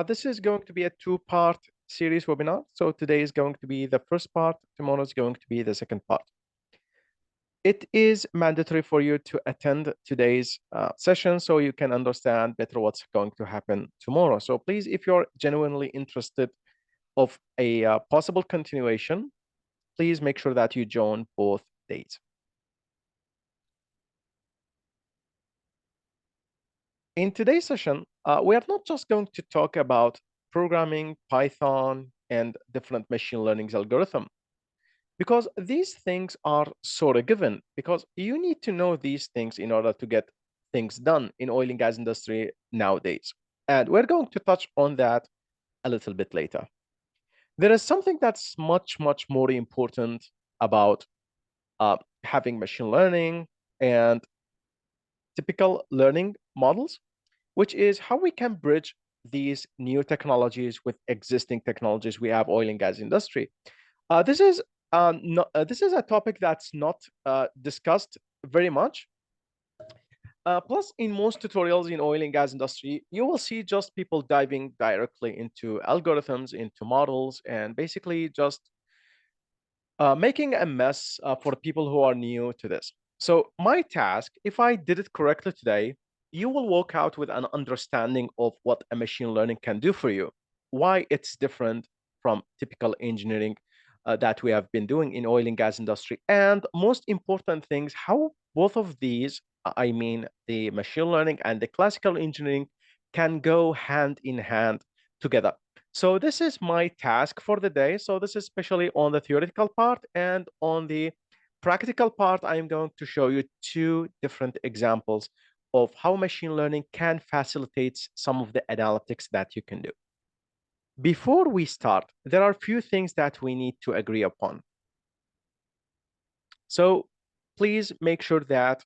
This is going to be a two-part series webinar. So today is going to be the first part, tomorrow is going to be the second part. It is mandatory for you to attend today's session so you can understand better what's going to happen tomorrow. So please, if you're genuinely interested of a possible continuation, please make sure that you join both days. In today's session, we are not just going to talk about programming, Python, and different machine learning algorithm, because these things are sort of given, because you need to know these things in order to get things done in oil and gas industry nowadays. And we're going to touch on that a little bit later. There is something that's much, much more important about having machine learning and typical learning models, which is how we can bridge these new technologies with existing technologies we have oil and gas industry. This is this is a topic that's not discussed very much. Plus, in most tutorials in oil and gas industry, you will see just people diving directly into algorithms, into models, and basically just making a mess for people who are new to this. So my task, if I did it correctly today, you will walk out with an understanding of what a machine learning can do for you, why it's different from typical engineering that we have been doing in oil and gas industry, and most important things, how both of these, I mean, the machine learning and the classical engineering can go hand in hand together. So this is my task for the day. So this is especially on the theoretical part, and on the practical part, I'm going to show you two different examples of how machine learning can facilitate some of the analytics that you can do. Before we start, there are a few things that we need to agree upon. So please make sure that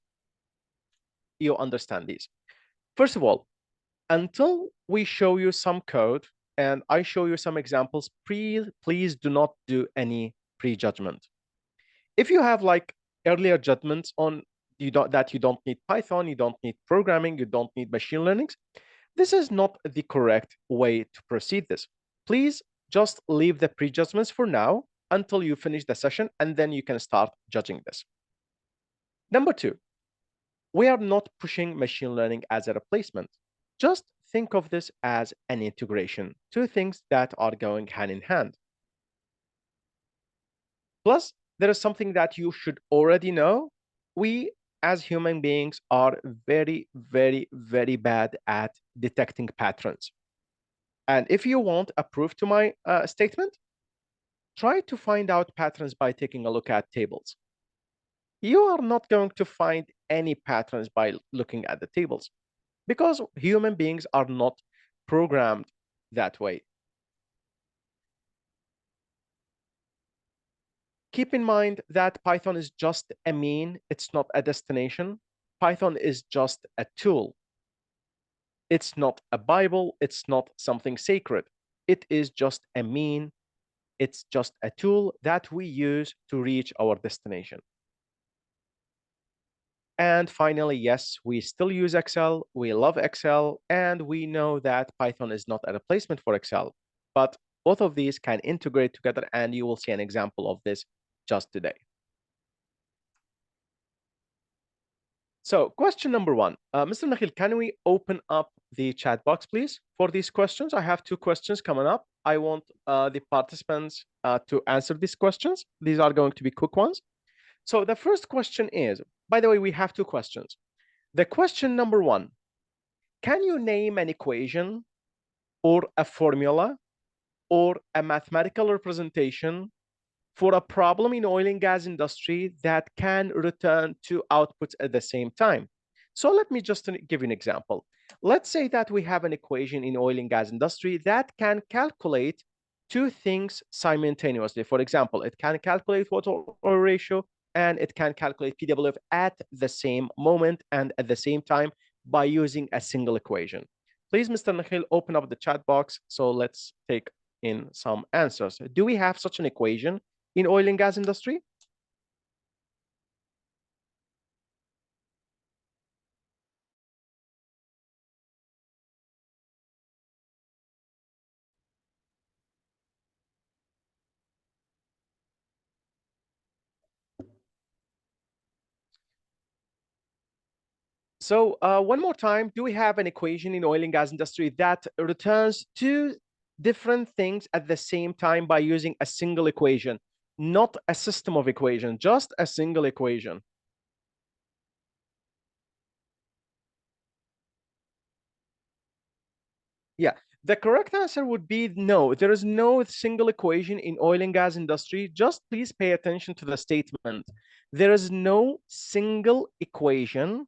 you understand these. First of all, until we show you some code and I show you some examples, please do not do any prejudgment. If you have like earlier judgments on you don't need Python, you don't need programming, you don't need machine learning, this is not the correct way to proceed this. Please just leave the prejudgments for now until you finish the session, and then you can start judging this. Number two, we are not pushing machine learning as a replacement. Just think of this as an integration, two things that are going hand in hand. Plus, there is something that you should already know. We, as human beings, are very, very, very bad at detecting patterns. And if you want a proof to my statement, try to find out patterns by taking a look at tables. You are not going to find any patterns by looking at the tables, because human beings are not programmed that way. Keep in mind that Python is just a mean, it's not a destination. Python is just a tool. It's not a Bible, it's not something sacred. It is just a mean, it's just a tool that we use to reach our destination. And finally, yes, we still use Excel, we love Excel, and we know that Python is not a replacement for Excel, but both of these can integrate together, and you will see an example of this just today. So question number one, Mr. Nakhil, can we open up the chat box, please, for these questions? I have two questions coming up. I want the participants to answer these questions. These are going to be quick ones. So the first question is, by the way, we have two questions. The question number one, can you name an equation or a formula or a mathematical representation for a problem in oil and gas industry that can return two outputs at the same time? So let me just give you an example. Let's say that we have an equation in oil and gas industry that can calculate two things simultaneously. For example, it can calculate water oil ratio and it can calculate PWF at the same moment and at the same time by using a single equation. Please, Mr. Nakhil, open up the chat box. So let's take in some answers. Do we have such an equation in oil and gas industry? So one more time, do we have an equation in oil and gas industry that returns two different things at the same time by using a single equation, not a system of equations, just a single equation? Yeah, the correct answer would be no. There is no single equation in oil and gas industry. Just please pay attention to the statement. There is no single equation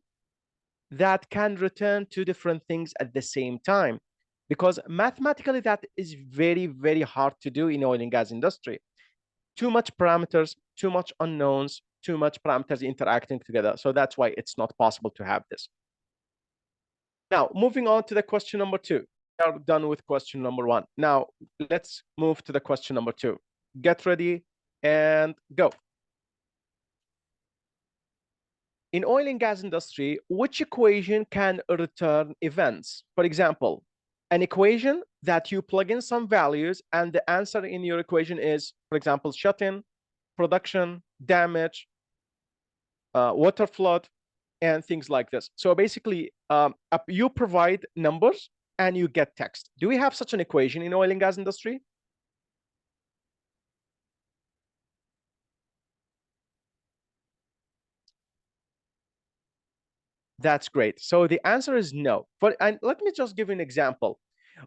that can return two different things at the same time, because mathematically that is very, very hard to do in oil and gas industry. Too much parameters, too much unknowns, too much parameters interacting together. So that's why it's not possible to have this. Now, moving on to the question number two. We are done with question number one. Now, let's move to the question number two. Get ready and go. In oil and gas industry, which equation can return events? For example, an equation that you plug in some values and the answer in your equation is, for example, shut-in, production, damage, water flood, and things like this. So basically, you provide numbers and you get text. Do we have such an equation in oil and gas industry? That's great. So the answer is no. And let me just give you an example.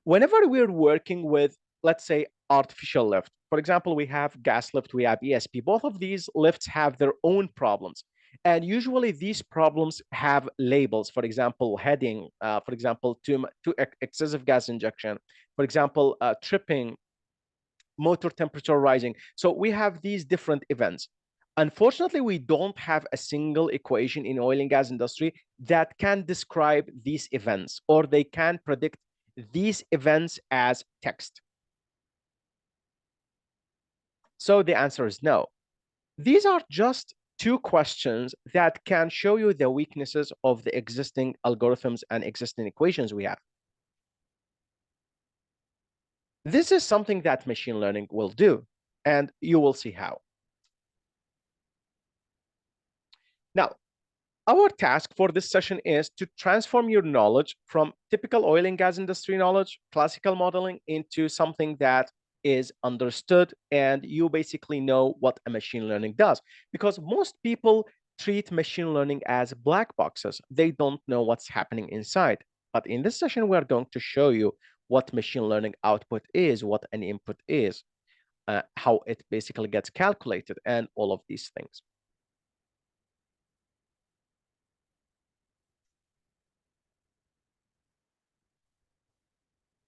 Whenever we're working with, let's say, artificial lift, for example, we have gas lift, we have ESP. Both of these lifts have their own problems. And usually these problems have labels, for example, heading, for example, too excessive gas injection, for example, tripping, motor temperature rising. So we have these different events. Unfortunately, we don't have a single equation in oil and gas industry that can describe these events, or they can predict these events as text. So the answer is no. These are just two questions that can show you the weaknesses of the existing algorithms and existing equations we have. This is something that machine learning will do, and you will see how. Now, our task for this session is to transform your knowledge from typical oil and gas industry knowledge, classical modeling, into something that is understood and you basically know what a machine learning does. Because most people treat machine learning as black boxes. They don't know what's happening inside. But in this session, we are going to show you what machine learning output is, what an input is, how it basically gets calculated, and all of these things.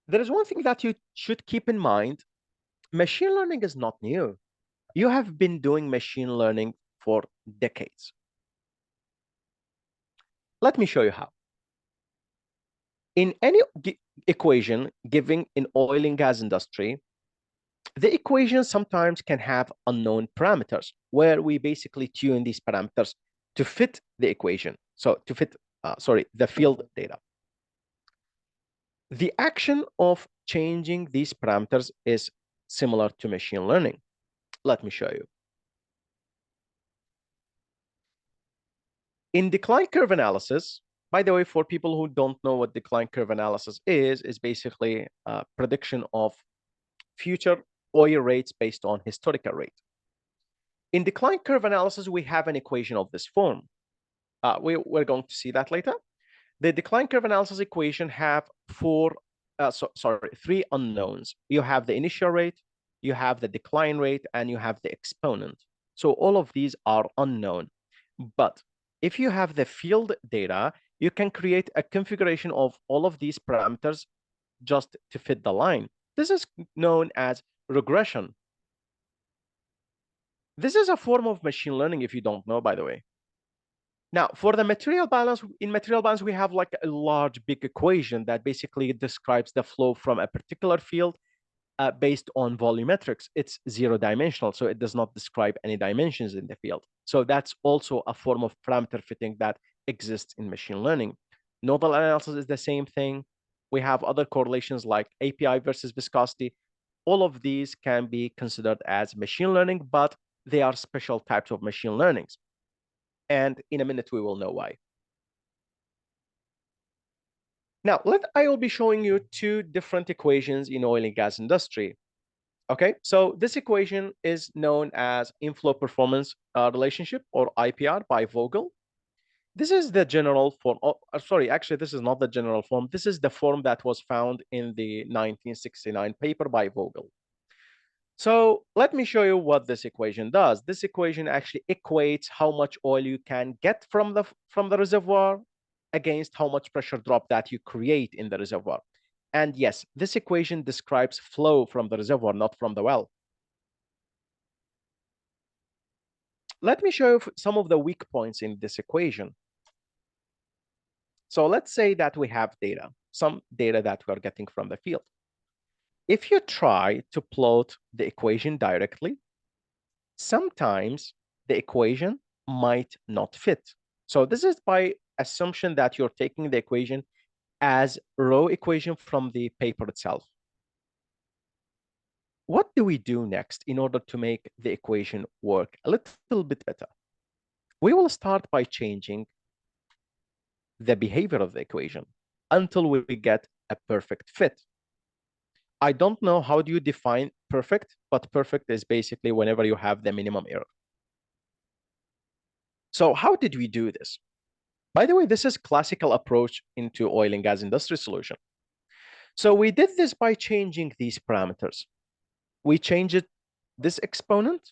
There is one thing that you should keep in mind. Machine learning is not new. You have been doing machine learning for decades. Let me show you how. In any equation given in oil and gas industry, the equation sometimes can have unknown parameters where we basically tune these parameters to fit the equation. So to fit, the field data. The action of changing these parameters is similar to machine learning. Let me show you. In decline curve analysis, by the way, for people who don't know what decline curve analysis is basically a prediction of future oil rates based on historical rate. In decline curve analysis, we have an equation of this form. We're going to see that later. The decline curve analysis equation have three unknowns. You have the initial rate, you have the decline rate, and you have the exponent. So all of these are unknown. But if you have the field data, you can create a configuration of all of these parameters just to fit the line. This is known as regression. This is a form of machine learning if you don't know, by the way. Now, for the material balance, in material balance, we have like a large, big equation that basically describes the flow from a particular field based on volumetrics. It's zero dimensional, so it does not describe any dimensions in the field. So that's also a form of parameter fitting that exists in machine learning. Nodal analysis is the same thing. We have other correlations like API versus viscosity. All of these can be considered as machine learning, but they are special types of machine learnings. And in a minute, we will know why. Now, I will be showing you two different equations in oil and gas industry. Okay, so this equation is known as inflow performance relationship, or IPR, by Vogel. This is the general form. Oh, sorry, actually, this is not the general form. This is the form that was found in the 1969 paper by Vogel. So let me show you what this equation does. This equation actually equates how much oil you can get from the reservoir against how much pressure drop that you create in the reservoir. And yes, this equation describes flow from the reservoir, not from the well. Let me show you some of the weak points in this equation. So let's say that we have data, some data that we're getting from the field. If you try to plot the equation directly, sometimes the equation might not fit. So this is by assumption that you're taking the equation as raw equation from the paper itself. What do we do next in order to make the equation work a little bit better? We will start by changing the behavior of the equation until we get a perfect fit. I don't know how do you define perfect, but perfect is basically whenever you have the minimum error. So how did we do this? By the way, this is classical approach into oil and gas industry solution. So we did this by changing these parameters. We changed this exponent.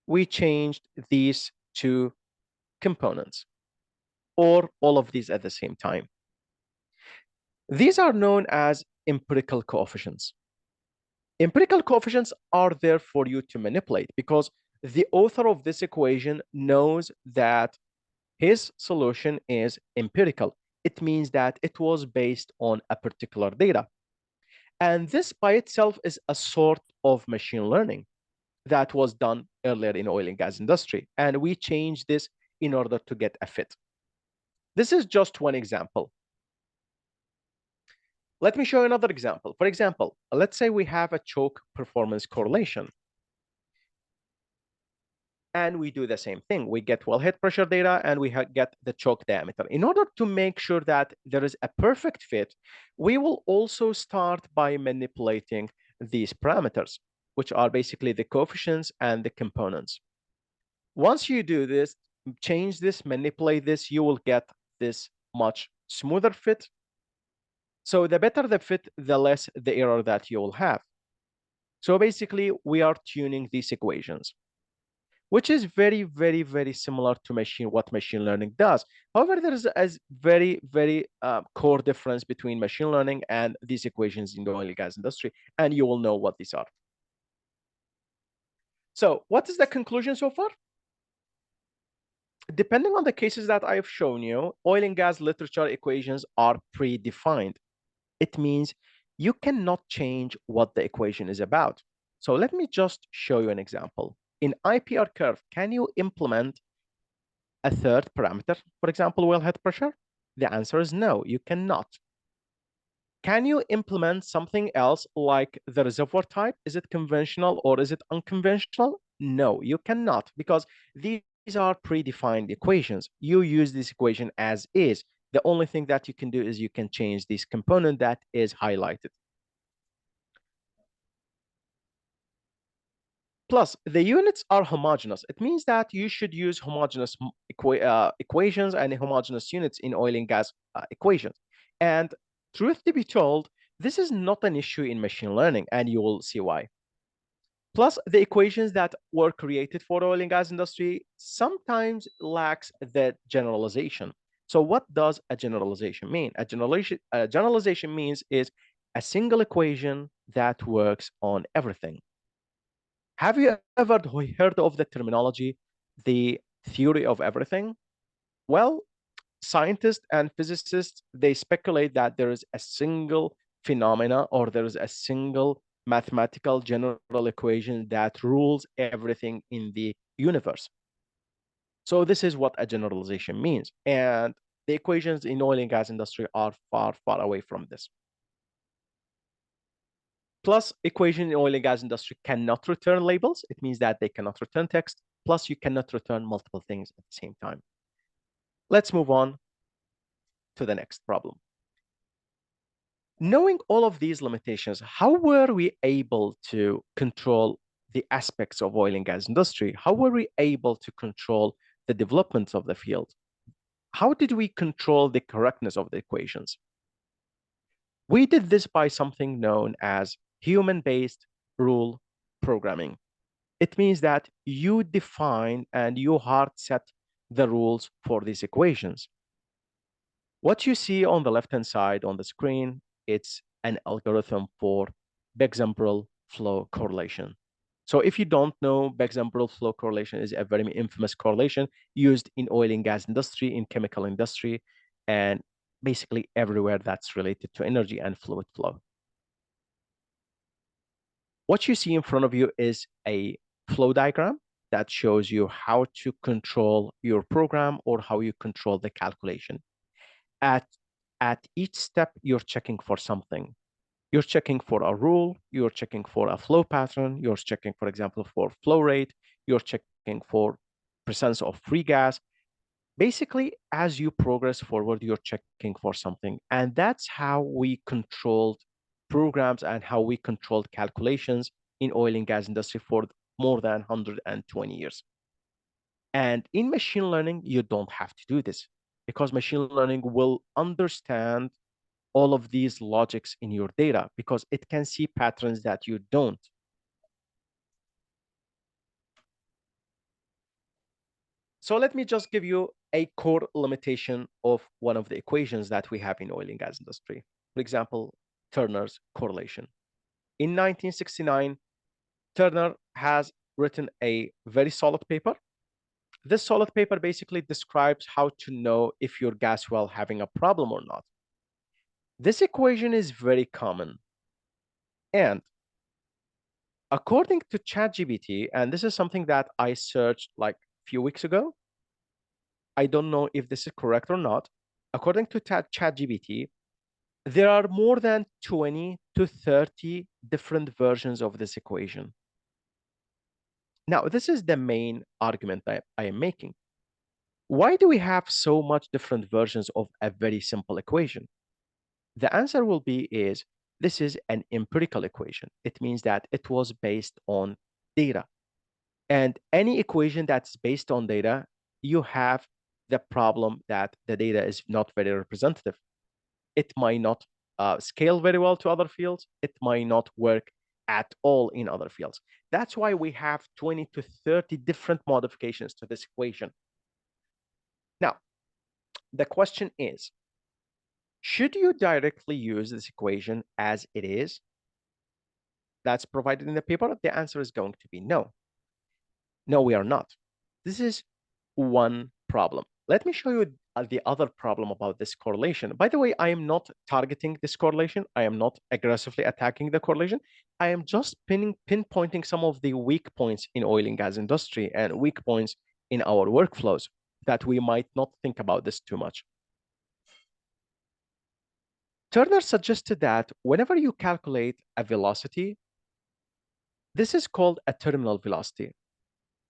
We changed these two components, or all of these at the same time. These are known as empirical coefficients. Empirical coefficients are there for you to manipulate because the author of this equation knows that his solution is empirical. It means that it was based on a particular data. And this by itself is a sort of machine learning that was done earlier in oil and gas industry. And we changed this in order to get a fit. This is just one example. Let me show you another example. For example, let's say we have a choke performance correlation. And we do the same thing. We get wellhead pressure data and we get the choke diameter. In order to make sure that there is a perfect fit, we will also start by manipulating these parameters, which are basically the coefficients and the components. Once you do this, change this, manipulate this, you will get this much smoother fit. So the better the fit, the less the error that you will have. So basically, we are tuning these equations, which is very, very, very similar to what machine learning does. However, there is a very, very core difference between machine learning and these equations in the oil and gas industry, and you will know what these are. So what is the conclusion so far? Depending on the cases that I've shown you, oil and gas literature equations are predefined. It means you cannot change what the equation is about. So let me just show you an example. In IPR curve, can you implement a third parameter, for example, wellhead pressure? The answer is no, you cannot. Can you implement something else like the reservoir type? Is it conventional or is it unconventional? No, you cannot, because these are predefined equations. You use this equation as is. The only thing that you can do is you can change this component that is highlighted. Plus, the units are homogeneous. It means that you should use homogeneous equations and homogeneous units in oil and gas equations. And truth to be told, this is not an issue in machine learning, and you will see why. Plus, the equations that were created for oil and gas industry sometimes lacks the generalization. So what does a generalization mean? A generalization means is a single equation that works on everything. Have you ever heard of the terminology, the theory of everything? Well, scientists and physicists, they speculate that there is a single phenomena or there is a single mathematical general equation that rules everything in the universe. So this is what a generalization means. And the equations in oil and gas industry are far, far away from this. Plus, equation in oil and gas industry cannot return labels. It means that they cannot return text. Plus, you cannot return multiple things at the same time. Let's move on to the next problem. Knowing all of these limitations, how were we able to control the aspects of oil and gas industry? How were we able to control the development of the field? How did we control the correctness of the equations? We did this by something known as human-based rule programming. It means that you define and you hard set the rules for these equations. What you see on the left-hand side on the screen, it's an algorithm for Big-Exemplar flow correlation. So if you don't know, Big-Exemplar flow correlation is a very infamous correlation used in oil and gas industry, in chemical industry, and basically everywhere that's related to energy and fluid flow. What you see in front of you is a flow diagram that shows you how to control your program or how you control the calculation. At each step, you're checking for something. You're checking for a rule, you're checking for a flow pattern, you're checking, for example, for flow rate, you're checking for presence of free gas. Basically, as you progress forward, you're checking for something. And that's how we controlled programs and how we controlled calculations in oil and gas industry for more than 120 years. And in machine learning, you don't have to do this because machine learning will understand all of these logics in your data because it can see patterns that you don't. So let me just give you a core limitation of one of the equations that we have in oil and gas industry. For example, Turner's correlation. In 1969, Turner has written a very solid paper. This solid paper basically describes how to know if your gas well having a problem or not. This equation is very common. And according to ChatGPT, and this is something that I searched like a few weeks ago, I don't know if this is correct or not. According to ChatGPT, there are more than 20 to 30 different versions of this equation. Now, this is the main argument that I am making. Why do we have so much different versions of a very simple equation? The answer will be is this is an empirical equation. It means that it was based on data. And any equation that's based on data, you have the problem that the data is not very representative. It might not scale very well to other fields. It might not work at all in other fields. That's why we have 20 to 30 different modifications to this equation. Now, the question is, should you directly use this equation as it is that's provided in the paper? The answer is going to be no. No, we are not. This is one problem. Let me show you the other problem about this correlation. By the way, I am not targeting this correlation. I am not aggressively attacking the correlation. I am just pinpointing some of the weak points in oil and gas industry and weak points in our workflows that we might not think about this too much. Turner suggested that whenever you calculate a velocity, this is called a terminal velocity.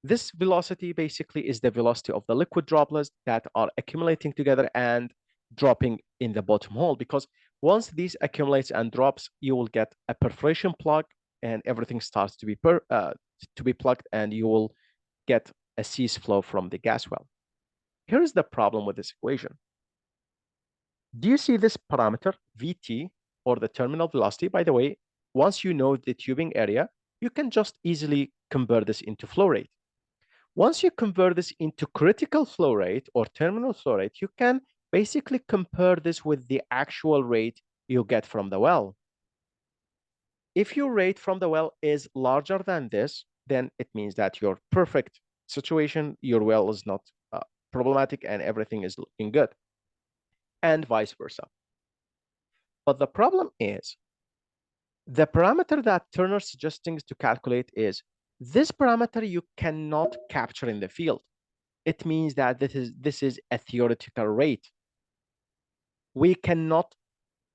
This velocity basically is the velocity of the liquid droplets that are accumulating together and dropping in the bottom hole. Because once these accumulates and drops, you will get a perforation plug and everything starts to be plugged and you will get a cease flow from the gas well. Here's the problem with this equation. Do you see this parameter, Vt, or the terminal velocity? By the way, once you know the tubing area, you can just easily convert this into flow rate. Once you convert this into critical flow rate or terminal flow rate, you can basically compare this with the actual rate you get from the well. If your rate from the well is larger than this, then it means that your perfect situation, your well is not problematic and everything is looking good, and vice versa. But the problem is, the parameter that Turner's suggesting to calculate is this parameter you cannot capture in the field. It means that this is a theoretical rate. We cannot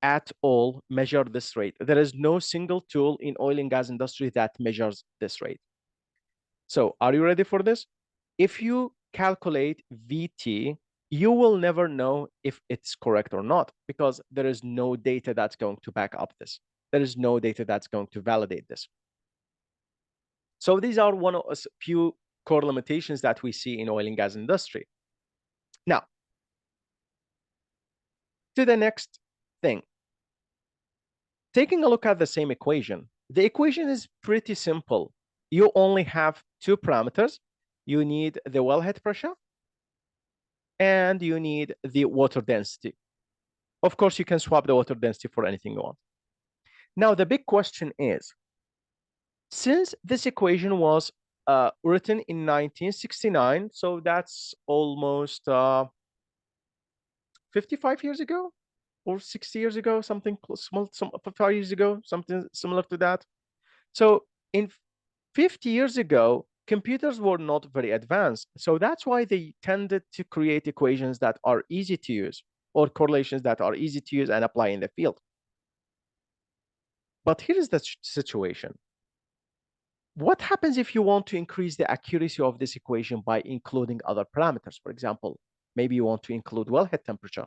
at all measure this rate. There is no single tool in oil and gas industry that measures this rate. So are you ready for this? If you calculate Vt you will never know if it's correct or not because there is no data that's going to back up this. There is no data that's going to validate this. So these are one of a few core limitations that we see in oil and gas industry. Now, to the next thing, taking a look at the same equation, the equation is pretty simple. You only have two parameters. You need the wellhead pressure and you need the water density. Of course, you can swap the water density for anything you want. Now, the big question is, since this equation was written in 1969, so that's almost 55 years ago or 60 years ago, something close, some 5 years ago, something similar to that. So in 50 years ago, computers were not very advanced. So that's why they tended to create equations that are easy to use or correlations that are easy to use and apply in the field. But here is the situation. What happens if you want to increase the accuracy of this equation by including other parameters? For example, maybe you want to include wellhead temperature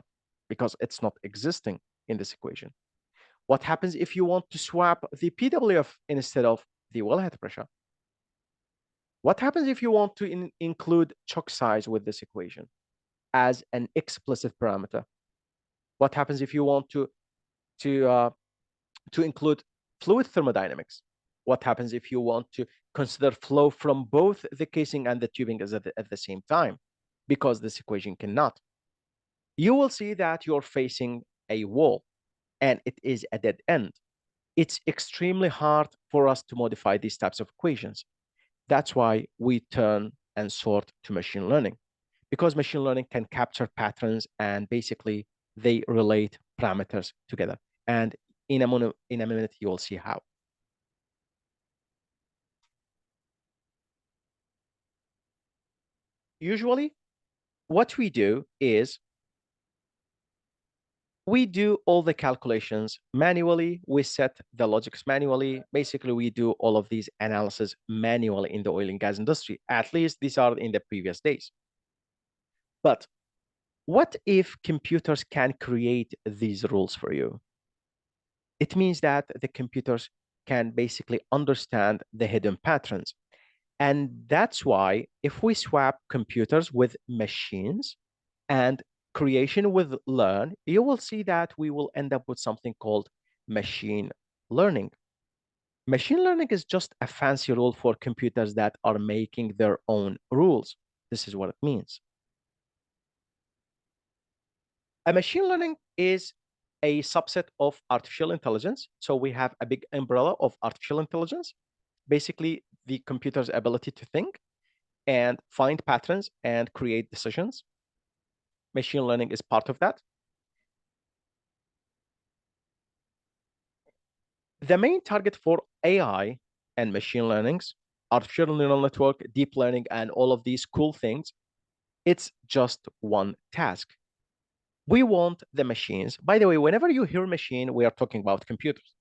because it's not existing in this equation. What happens if you want to swap the PWF instead of the wellhead pressure? What happens if you want to include choke size with this equation as an explicit parameter? What happens if you want to include fluid thermodynamics? What happens if you want to consider flow from both the casing and the tubing at the same time? Because this equation cannot. You will see that you're facing a wall and it is a dead end. It's extremely hard for us to modify these types of equations. That's why we turn and sort to machine learning, because machine learning can capture patterns and basically they relate parameters together. And in a minute, you will see how. Usually, what we do is we do all the calculations manually. We set the logics manually. Basically, we do all of these analysis manually in the oil and gas industry. At least these are in the previous days. But what if computers can create these rules for you? It means that the computers can basically understand the hidden patterns. And that's why if we swap computers with machines and creation with learn, you will see that we will end up with something called machine learning. Machine learning is just a fancy rule for computers that are making their own rules. This is what it means. A machine learning is a subset of artificial intelligence. So we have a big umbrella of artificial intelligence, basically the computer's ability to think and find patterns and create decisions. Machine learning is part of that. The main target for AI and machine learnings, artificial neural network, deep learning, and all of these cool things, it's just one task. We want the machines. By the way, whenever you hear machine, we are talking about computers.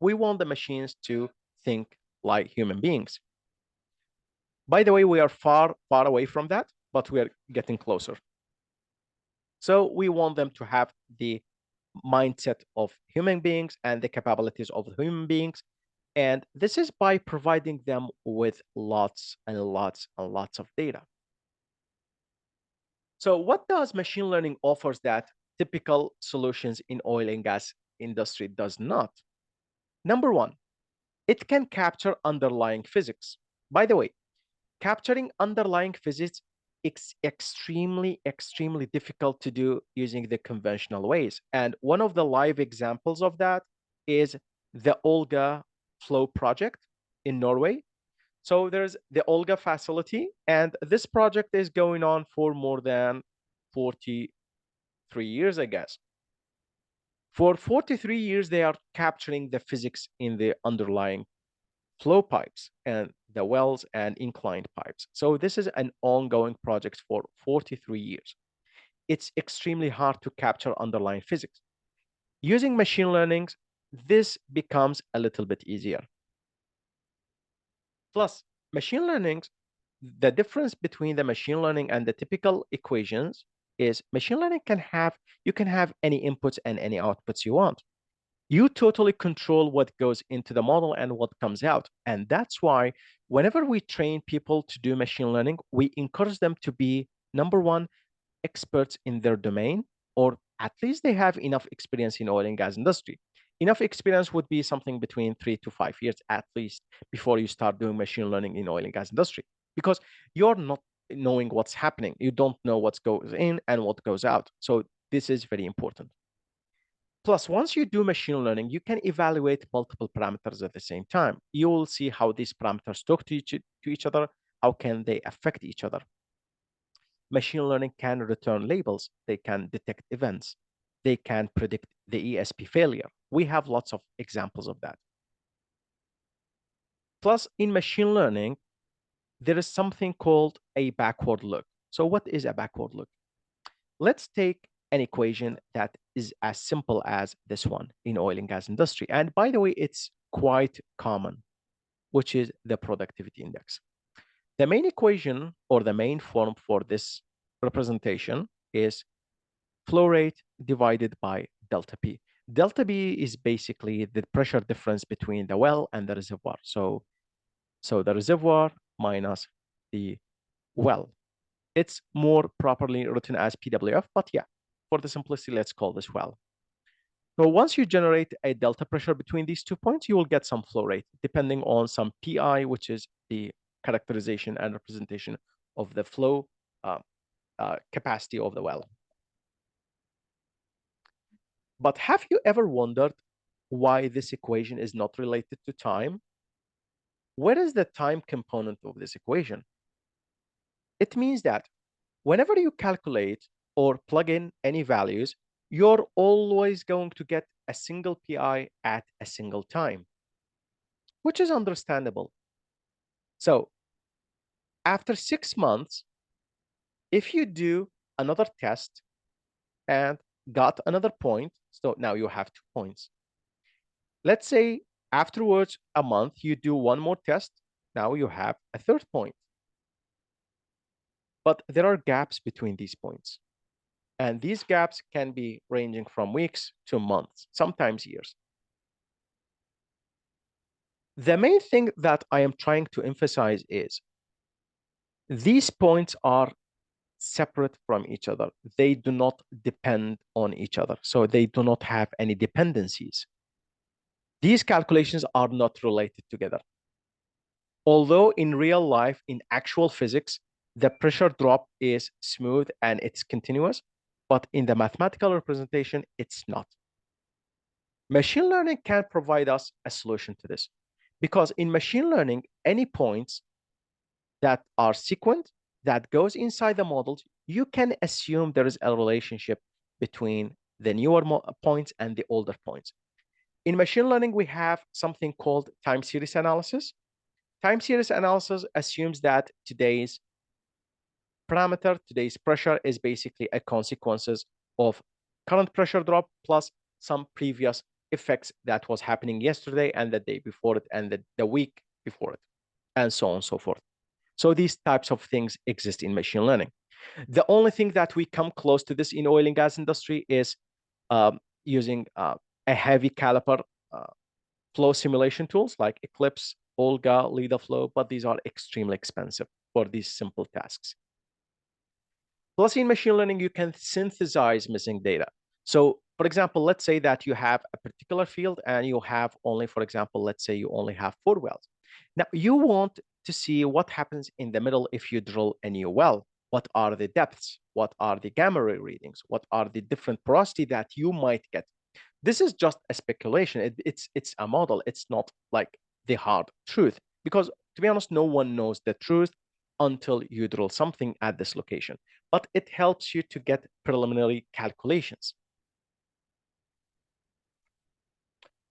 We want the machines to think like human beings. By the way, we are far, far away from that, but we are getting closer. So we want them to have the mindset of human beings and the capabilities of human beings. And this is by providing them with lots and lots and lots of data. So what does machine learning offers that typical solutions in oil and gas industry does not? Number one, it can capture underlying physics. By the way, capturing underlying physics is extremely, extremely difficult to do using the conventional ways. And one of the live examples of that is the Olga Flow project in Norway. So there's the Olga facility, and this project is going on for more than 43 years, I guess. For 43 years, they are capturing the physics in the underlying flow pipes and the wells and inclined pipes. So this is an ongoing project for 43 years. It's extremely hard to capture underlying physics. Using machine learning, this becomes a little bit easier. Plus, machine learning the difference between the machine learning and the typical equations is machine learning you can have any inputs and any outputs you want. You totally control what goes into the model and what comes out. And that's why whenever we train people to do machine learning, we encourage them to be, number one, experts in their domain, or at least they have enough experience in oil and gas industry. Enough experience would be something between 3 to 5 years at least before you start doing machine learning in oil and gas industry, because you're not knowing what's happening. You don't know what goes in and what goes out. So this is very important. Plus, once you do machine learning, you can evaluate multiple parameters at the same time. You will see how these parameters talk to each other, how can they affect each other. Machine learning can return labels, they can detect events, they can predict the ESP failure. We have lots of examples of that. Plus, in machine learning, there is something called a backward look. So what is a backward look? Let's take an equation that is as simple as this one in oil and gas industry. And by the way, it's quite common, which is the productivity index. The main equation or the main form for this representation is flow rate divided by delta P. Delta P is basically the pressure difference between the well and the reservoir. So the reservoir minus the well. It's more properly written as PWF, but yeah, for the simplicity, let's call this well. So once you generate a delta pressure between these 2 points, you will get some flow rate, depending on some PI, which is the characterization and representation of the flow capacity of the well. But have you ever wondered why this equation is not related to time? Where is the time component of this equation? It means that whenever you calculate or plug in any values, you're always going to get a single PI at a single time, which is understandable. So after 6 months, if you do another test and got another point, so now you have 2 points. Let's say afterwards, a month, you do one more test, now you have a third point. But there are gaps between these points. And these gaps can be ranging from weeks to months, sometimes years. The main thing that I am trying to emphasize is these points are separate from each other. They do not depend on each other. So they do not have any dependencies. These calculations are not related together. Although in real life, in actual physics, the pressure drop is smooth and it's continuous, but in the mathematical representation, it's not. Machine learning can provide us a solution to this, because in machine learning, any points that are sequent that goes inside the models, you can assume there is a relationship between the newer points and the older points. In machine learning, we have something called time series analysis. Time series analysis assumes that today's parameter, today's pressure is basically a consequences of current pressure drop plus some previous effects that was happening yesterday and the day before it and the week before it, and so on and so forth. So these types of things exist in machine learning. The only thing that we come close to this in oil and gas industry is using a heavy caliper flow simulation tools like Eclipse, Olga, LiDAR but these are extremely expensive for these simple tasks. Plus, in machine learning, you can synthesize missing data. So, for example, let's say that you have a particular field and you have only, for example, let's say you only have 4 wells. Now, you want to see what happens in the middle if you drill a new well. What are the depths? What are the gamma ray readings? What are the different porosity that you might get? This is just a speculation. It's a model. It's not like the hard truth, because to be honest, no one knows the truth until you drill something at this location. But it helps you to get preliminary calculations.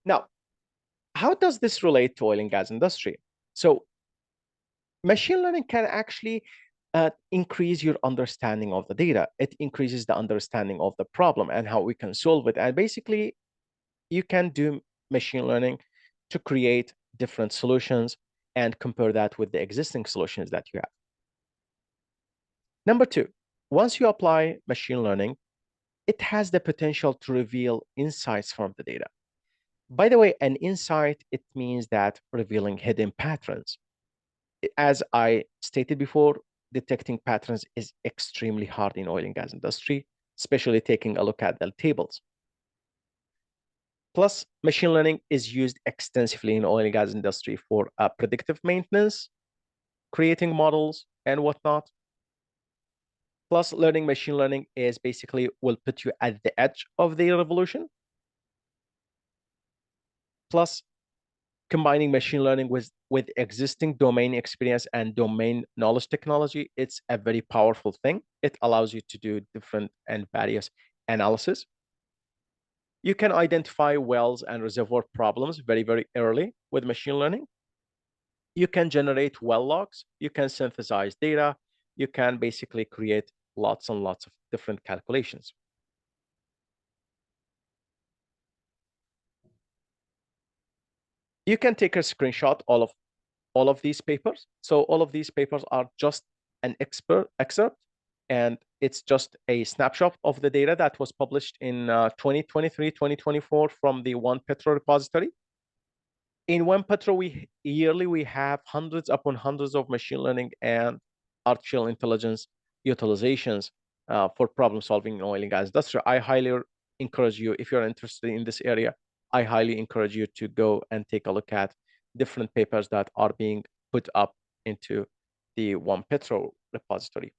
Now, how does this relate to oil and gas industry? So machine learning can actually increase your understanding of the data. It increases the understanding of the problem and how we can solve it. And basically, you can do machine learning to create different solutions and compare that with the existing solutions that you have. Number two, once you apply machine learning, it has the potential to reveal insights from the data. By the way, an insight, it means that revealing hidden patterns. As I stated before, detecting patterns is extremely hard in oil and gas industry, especially taking a look at the tables. Plus, machine learning is used extensively in oil and gas industry for predictive maintenance, creating models, and whatnot. Plus, learning machine learning is basically will put you at the edge of the revolution. Plus, combining machine learning with existing domain experience and domain knowledge technology, it's a very powerful thing. It allows you to do different and various analysis. You can identify wells and reservoir problems very, very early with machine learning. You can generate well logs. You can synthesize data. You can basically create lots and lots of different calculations. You can take a screenshot all of these papers. So all of these papers are just an excerpt, and it's just a snapshot of the data that was published in 2023, 2024 from the One Petro repository. In One Petro, we have hundreds upon hundreds of machine learning and artificial intelligence utilizations for problem solving in oil and gas industry. I highly encourage you, if you're interested in this area, I highly encourage you to go and take a look at different papers that are being put up into the One Petro repository.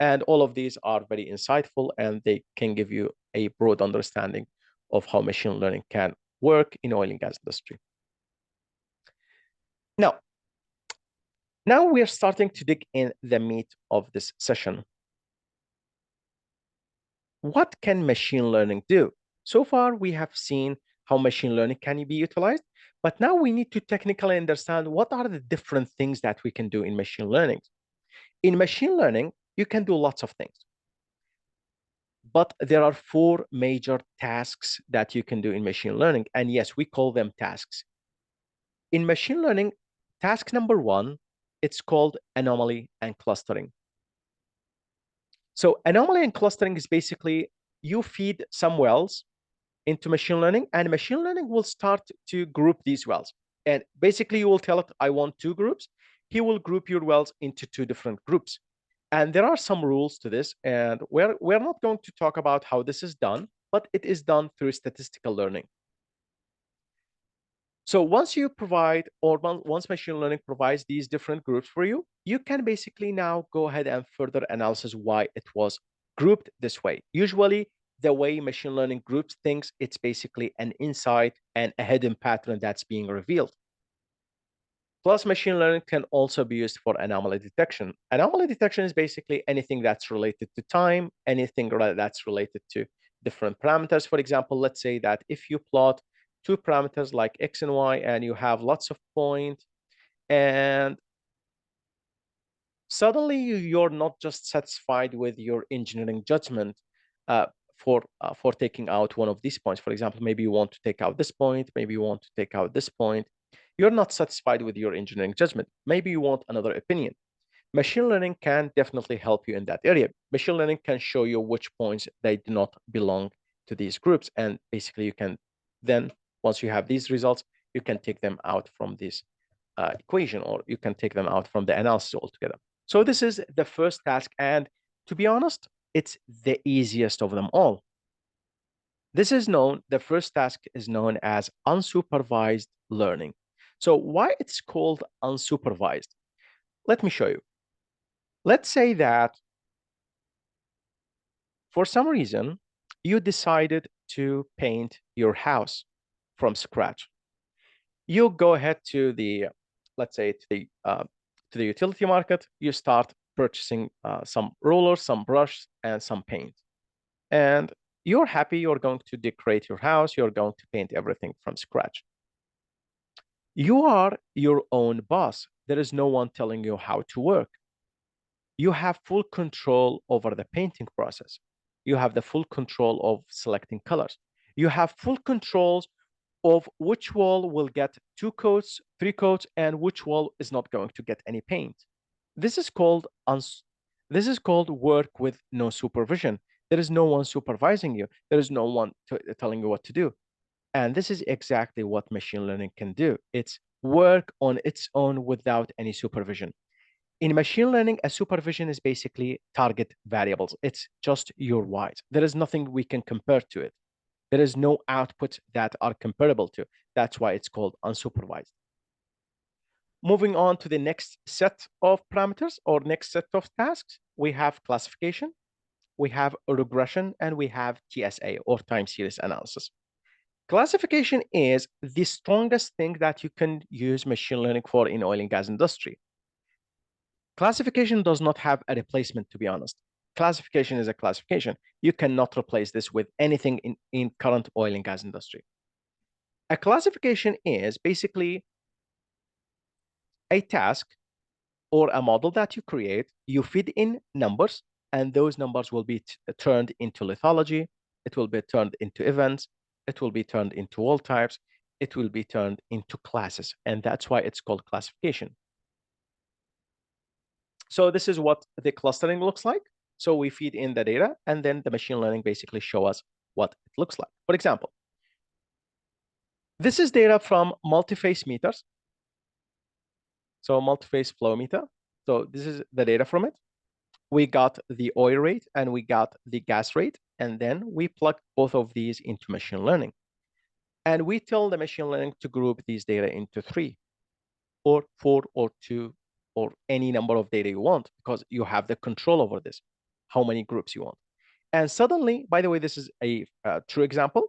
And all of these are very insightful, and they can give you a broad understanding of how machine learning can work in oil and gas industry. Now, now we're starting to dig in the meat of this session. What can machine learning do? So far, we have seen how machine learning can be utilized, but now we need to technically understand what are the different things that we can do in machine learning. In machine learning, you can do lots of things, but there are four major tasks that you can do in machine learning. And yes, we call them tasks. In machine learning, task number one, it's called anomaly and clustering. So anomaly and clustering is basically you feed some wells into machine learning, and machine learning will start to group these wells. And basically, you will tell it, I want two groups. He will group your wells into two different groups. And there are some rules to this, and we're not going to talk about how this is done, but it is done through statistical learning. So once you provide, or once machine learning provides these different groups for you, you can basically now go ahead and further analysis why it was grouped this way. Usually, the way machine learning groups things, it's basically an insight and a hidden pattern that's being revealed. Plus, machine learning can also be used for anomaly detection. Anomaly detection is basically anything that's related to time, anything that's related to different parameters. For example, let's say that if you plot two parameters like X and Y, and you have lots of points, and suddenly you're not just satisfied with your engineering judgment uh, for taking out one of these points. For example, maybe you want to take out this point, maybe you want to take out this point. You're not satisfied with your engineering judgment. Maybe you want another opinion. Machine learning can definitely help you in that area. Machine learning can show you which points they do not belong to these groups. And basically, you can then, once you have these results, you can take them out from this equation, or you can take them out from the analysis altogether. So this is the first task. And to be honest, it's the easiest of them all. The first task is known as unsupervised learning. So why it's called unsupervised? Let me show you. Let's say that for some reason, you decided to paint your house from scratch. You go ahead to the, let's say, to the utility market. You start purchasing some rollers, some brush, and some paint. And you're happy. You're going to decorate your house. You're going to paint everything from scratch. You are your own boss. There is no one telling you how to work. You have full control over the painting process. You have the full control of selecting colors. You have full controls of which wall will get 2 coats, 3 coats, and which wall is not going to get any paint. This is called This is called work with no supervision. There is no one supervising you. There is no one telling you what to do. And this is exactly what machine learning can do. It's work on its own without any supervision. In machine learning, a supervision is basically target variables. It's just your whys. There is nothing we can compare to it. There is no output that are comparable to. That's why it's called unsupervised. Moving on to the next set of parameters or next set of tasks, we have classification, we have regression, and we have TSA or time series analysis. Classification is the strongest thing that you can use machine learning for in oil and gas industry. Classification does not have a replacement, to be honest. Classification is a classification. You cannot replace this with anything in current oil and gas industry. A classification is basically a task or a model that you create. You feed in numbers, and those numbers will be turned into lithology. It will be turned into events. It will be turned into wall types. It will be turned into classes, and that's why it's called classification. So this is what the clustering looks like. So we feed in the data, and then the machine learning basically show us what it looks like. For example, this is data from multi-phase meters. So multi-phase flow meter. So this is the data from it. We got the oil rate and we got the gas rate, and then we plug both of these into machine learning. And we tell the machine learning to group these data into 3 or 4 or 2 or any number of data you want, because you have the control over this, how many groups you want. And suddenly, by the way, this is a true example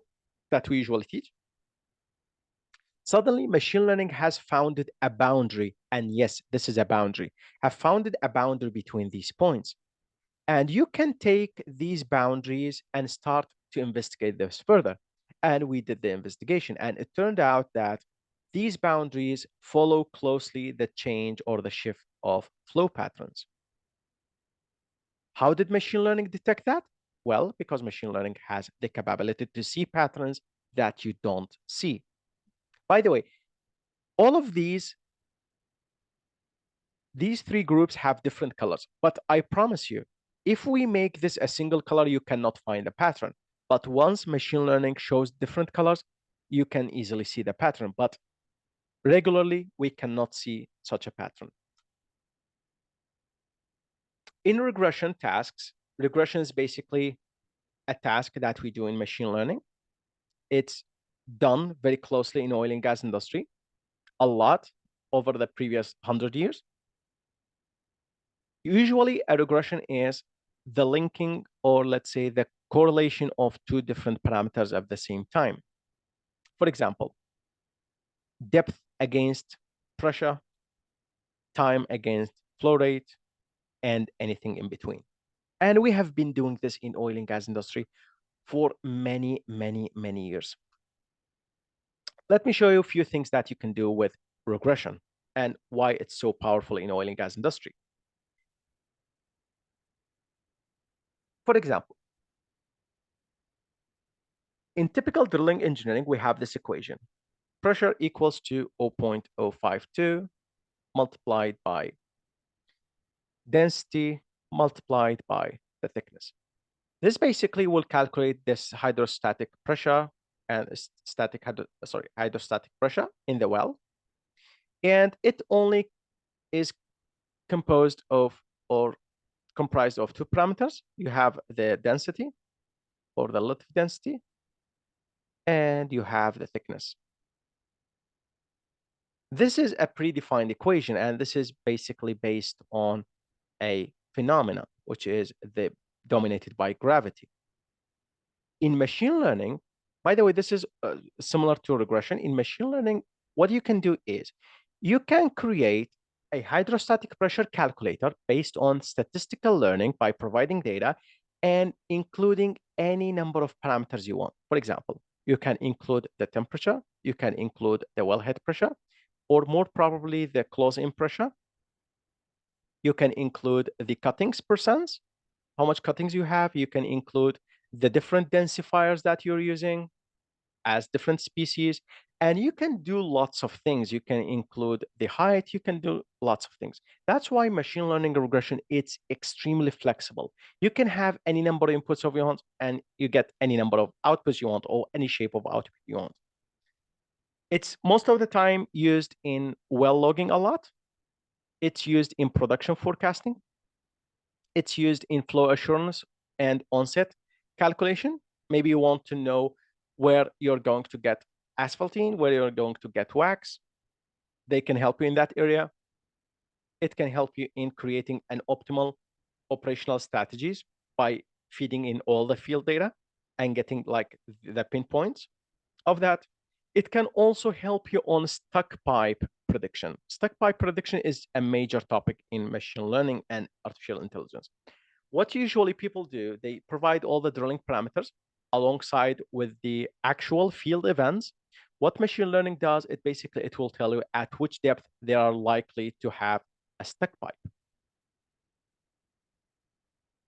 that we usually teach. Suddenly, machine learning has founded a boundary. And yes, this is a boundary, have founded a boundary between these points. And you can take these boundaries and start to investigate this further. And we did the investigation, and it turned out that these boundaries follow closely the change or the shift of flow patterns. How did machine learning detect that? Well, because machine learning has the capability to see patterns that you don't see. By the way, all of these 3 groups have different colors, but I promise you, if we make this a single color, you cannot find a pattern. But once machine learning shows different colors, you can easily see the pattern. But regularly, we cannot see such a pattern. In regression tasks, regression is basically a task that we do in machine learning. It's done very closely in oil and gas industry, a lot over the previous 100 years. Usually, a regression is the linking, or let's say the correlation of 2 different parameters at the same time. For example, depth against pressure, time against flow rate, and anything in between. And we have been doing this in oil and gas industry for many, many, many years. Let me show you a few things that you can do with regression and why it's so powerful in oil and gas industry. For example, in typical drilling engineering, we have this equation. Pressure equals to 0.052 multiplied by density multiplied by the thickness. This basically will calculate this hydrostatic pressure and hydrostatic pressure in the well. And it only is composed of or comprised of 2 parameters. You have the density or the relative density, and you have the thickness. This is a predefined equation, and this is basically based on a phenomena, which is dominated by gravity. In machine learning, by the way, this is similar to regression. In machine learning, what you can do is you can create a hydrostatic pressure calculator based on statistical learning by providing data and including any number of parameters you want. For example, you can include the temperature, you can include the wellhead pressure, or more probably the close-in pressure. You can include the cuttings percents, how much cuttings you have. You can include the different densifiers that you're using. as different species, and you can do lots of things. You can include the height, you can do lots of things. That's why machine learning regression, it's extremely flexible. You can have any number of inputs of you want, and you get any number of outputs you want, or any shape of output you want. It's most of the time used in well logging a lot. It's used in production forecasting. It's used in flow assurance and onset calculation. Maybe you want to know where you're going to get asphaltene, where you're going to get wax. They can help you in that area. It can help you in creating an optimal operational strategies by feeding in all the field data and getting like the pinpoints of that. It can also help you on stuck pipe prediction. Stuck pipe prediction is a major topic in machine learning and artificial intelligence. What usually people do, they provide all the drilling parameters alongside with the actual field events. What machine learning does, it will tell you at which depth they are likely to have a stuck pipe.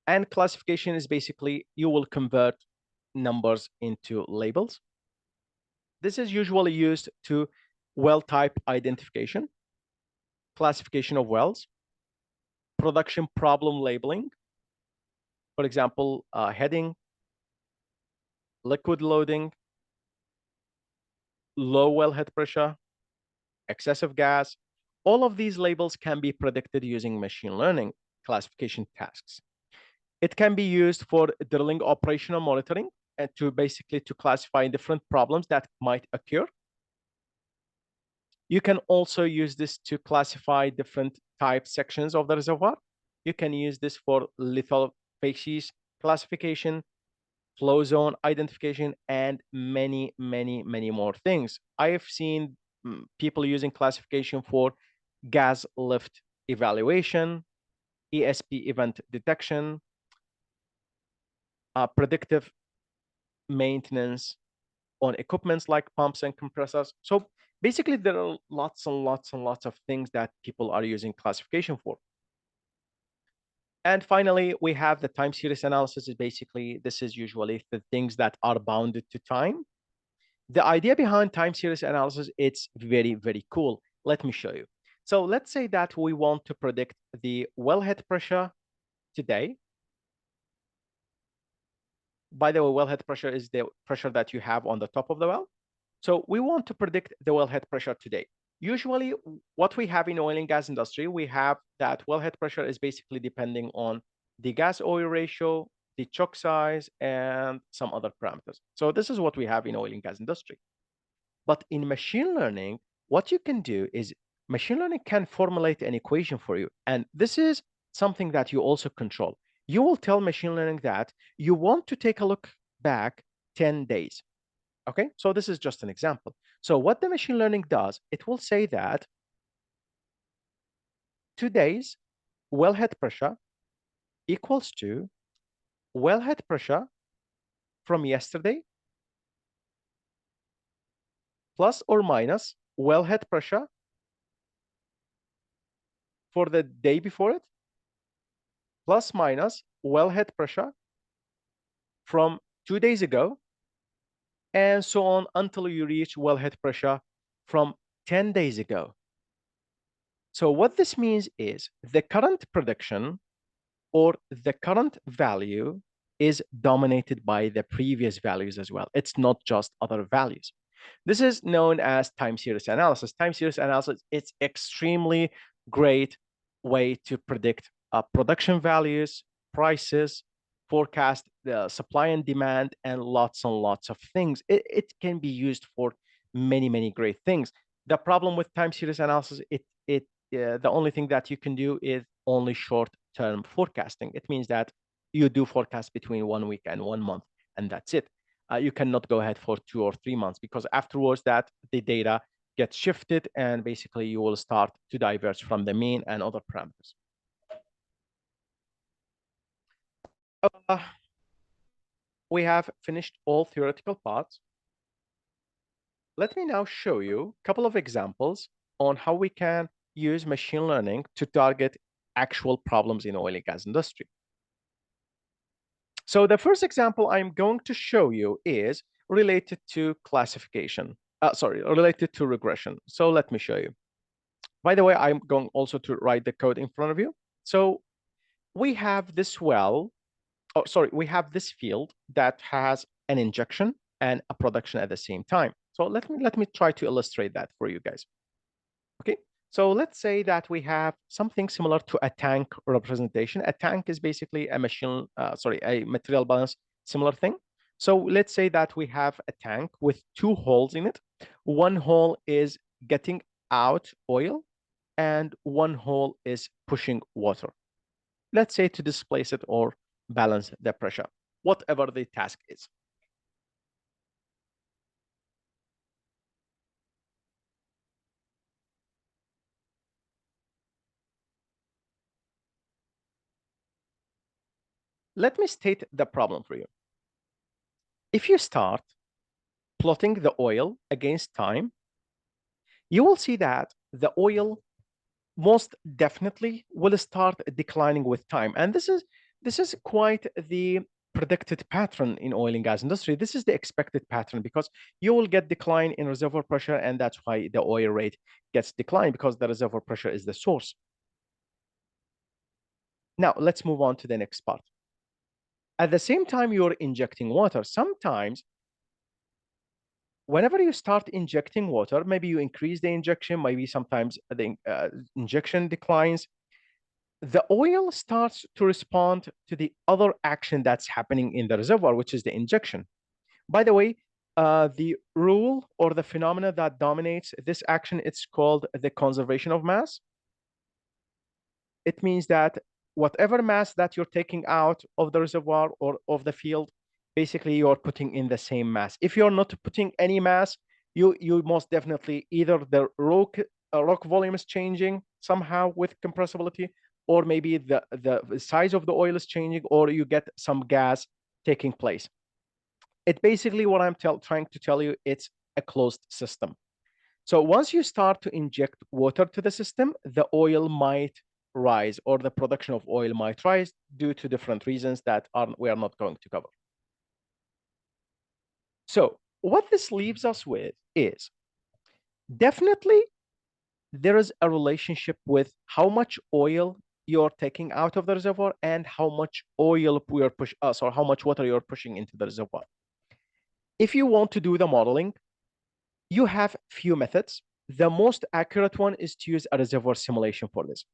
And classification is basically you will convert numbers into labels. This is usually used to well type identification, classification of wells, production problem labeling, for example, heading, liquid loading, low wellhead pressure, excessive gas. All of these labels can be predicted using machine learning classification tasks. It can be used for drilling operational monitoring and to basically to classify different problems that might occur. You can also use this to classify different type sections of the reservoir. You can use this for lethal species classification, flow zone identification, and many, many, many more things. I have seen people using classification for gas lift evaluation, ESP event detection, predictive maintenance on equipments like pumps and compressors. So basically, there are lots and lots and lots of things that people are using classification for. And finally, we have the time series analysis. Is basically, this is usually the things that are bounded to time. The idea behind time series analysis, it's very, very cool. Let me show you. So let's say that we want to predict the wellhead pressure today. By the way, wellhead pressure is the pressure that you have on the top of the well. So we want to predict the wellhead pressure today. Usually what we have in oil and gas industry, we have that wellhead pressure is basically depending on the gas oil ratio, the choke size, and some other parameters. So this is what we have in oil and gas industry. But in machine learning, what you can do is machine learning can formulate an equation for you. And this is something that you also control. You will tell machine learning that you want to take a look back 10 days. Okay, so this is just an example. So what the machine learning does, it will say that today's wellhead pressure equals to wellhead pressure from yesterday plus or minus wellhead pressure for the day before it plus minus wellhead pressure from 2 days ago, and so on until you reach wellhead pressure from 10 days ago. So what this means is the current prediction or the current value is dominated by the previous values as well. It's not just other values. This is known as time series analysis. Time series analysis, it's extremely great way to predict production values, prices, forecast the supply and demand, and lots of things. It can be used for many, many great things. The problem with time series analysis, the only thing that you can do is only short-term forecasting. It means that you do forecast between 1 week and 1 month, and that's it. You cannot go ahead for 2 or 3 months because afterwards that the data gets shifted and basically you will start to diverge from the mean and other parameters. We have finished all theoretical parts. Let me now show you a couple of examples on how we can use machine learning to target actual problems in oil and gas industry. So the first example I'm going to show you is related to classification. Sorry, related to regression. So let me show you. By the way, I'm going also to write the code in front of you. So we have this well, oh, sorry, we have this field that has an injection and a production at the same time. So let me try to illustrate that for you guys. Okay, so let's say that we have something similar to a tank representation. A tank is basically a machine, sorry, a material balance, similar thing. So let's say that we have a tank with two holes in it. One hole is getting out oil and one hole is pushing water. Let's say to displace it or balance the pressure, whatever the task is. Let me state the problem for you. If you start plotting the oil against time, you will see that the oil most definitely will start declining with time. And this is quite the predicted pattern in oil and gas industry. This is the expected pattern because you will get decline in reservoir pressure, and that's why the oil rate gets declined because the reservoir pressure is the source. Now let's move on to the next part. At the same time you're injecting water, sometimes whenever you start injecting water, maybe you increase the injection, maybe sometimes the injection declines, the oil starts to respond to the other action that's happening in the reservoir, which is the injection. By the way, the rule or the phenomena that dominates this action, it's called the conservation of mass. It means that whatever mass that you're taking out of the reservoir or of the field, basically you're putting in the same mass. If you're not putting any mass, you most definitely either the rock volume is changing somehow with compressibility, or maybe the size of the oil is changing, or you get some gas taking place. It basically what I'm trying to tell you, it's a closed system. So once you start to inject water to the system, the oil might rise or the production of oil might rise due to different reasons that we are not going to cover. So what this leaves us with is definitely there is a relationship with how much oil you're taking out of the reservoir and how much oil we are or how much water you're pushing into the reservoir. If you want to do the modeling, you have few methods. The most accurate one is to use a reservoir simulation for this.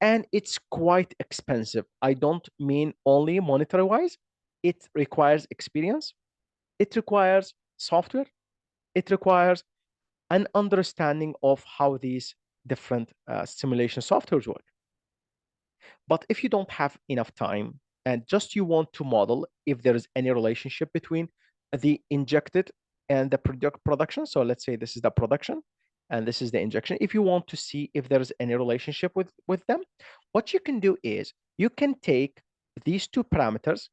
And it's quite expensive. I don't mean only monetary wise. It requires experience. It requires software. It requires an understanding of how these different simulation softwares work. But if you don't have enough time and just you want to model if there is any relationship between the injected and the production, so let's say this is the production and this is the injection. If you want to see if there is any relationship with them, what you can do is you can take these two parameters,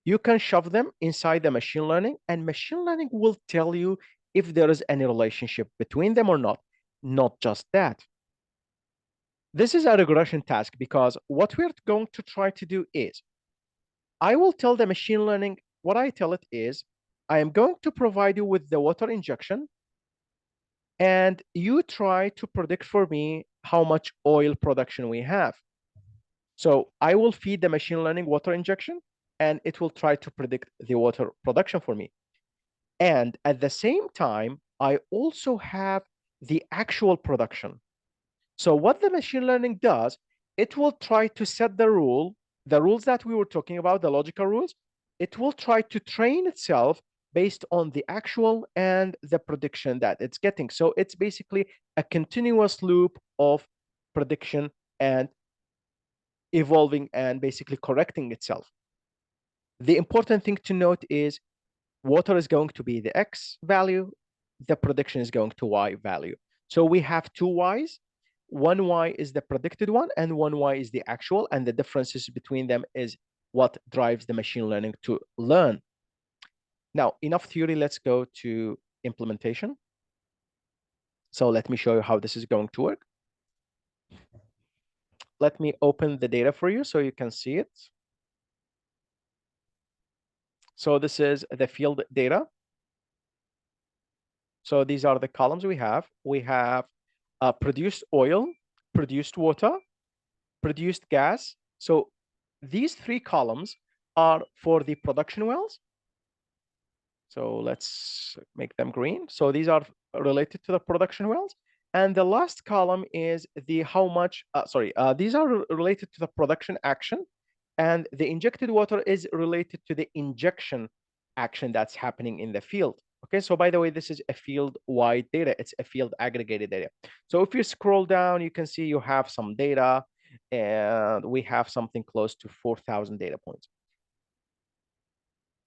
you can shove them inside the machine learning, and machine learning will tell you if there is any relationship between them or not. Not just that. This is a regression task because what we're going to try to do is I will tell the machine learning, what I tell it is, I am going to provide you with the water injection and you try to predict for me how much oil production we have. So I will feed the machine learning water injection and it will try to predict the water production for me. And at the same time, I also have the actual production. So what the machine learning does, it will try to set the rules that we were talking about, the logical rules. It will try to train itself based on the actual and the prediction that it's getting. So it's basically a continuous loop of prediction and evolving and basically correcting itself. The important thing to note is water is going to be the X value, the prediction is going to Y value. So we have two Ys. One Y is the predicted one, and one Y is the actual, and the differences between them is what drives the machine learning to learn. Now, enough theory, let's go to implementation. So let me show you how this is going to work. Let me open the data for you so you can see it. So this is the field data. So these are the columns we have. We have produced oil, produced water, produced gas. So these three columns are for the production wells. So let's make them green. So these are related to the production wells. And the last column is the how much, these are related to the production action. And the injected water is related to the injection action that's happening in the field. Okay, so by the way, this is a field-wide data. It's a field aggregated data. So if you scroll down, you can see you have some data, and we have something close to 4,000 data points.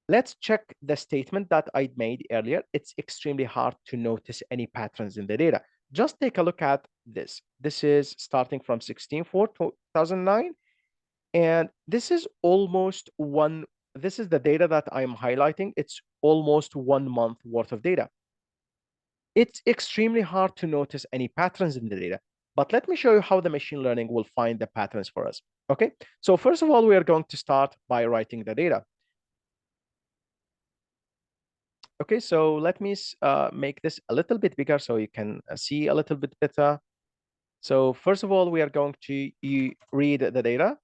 Let's check the statement that I made earlier. It's extremely hard to notice any patterns in the data. Just take a look at this. This is starting from 16/4/2009, and this is almost one. This is the data that I'm highlighting. It's almost 1 month worth of data. It's extremely hard to notice any patterns in the data, but let me show you how the machine learning will find the patterns for us. Okay, so first of all, we are going to start by writing the data. Okay, so let me make this a little bit bigger so you can see a little bit better. So first of all, we are going to read the data.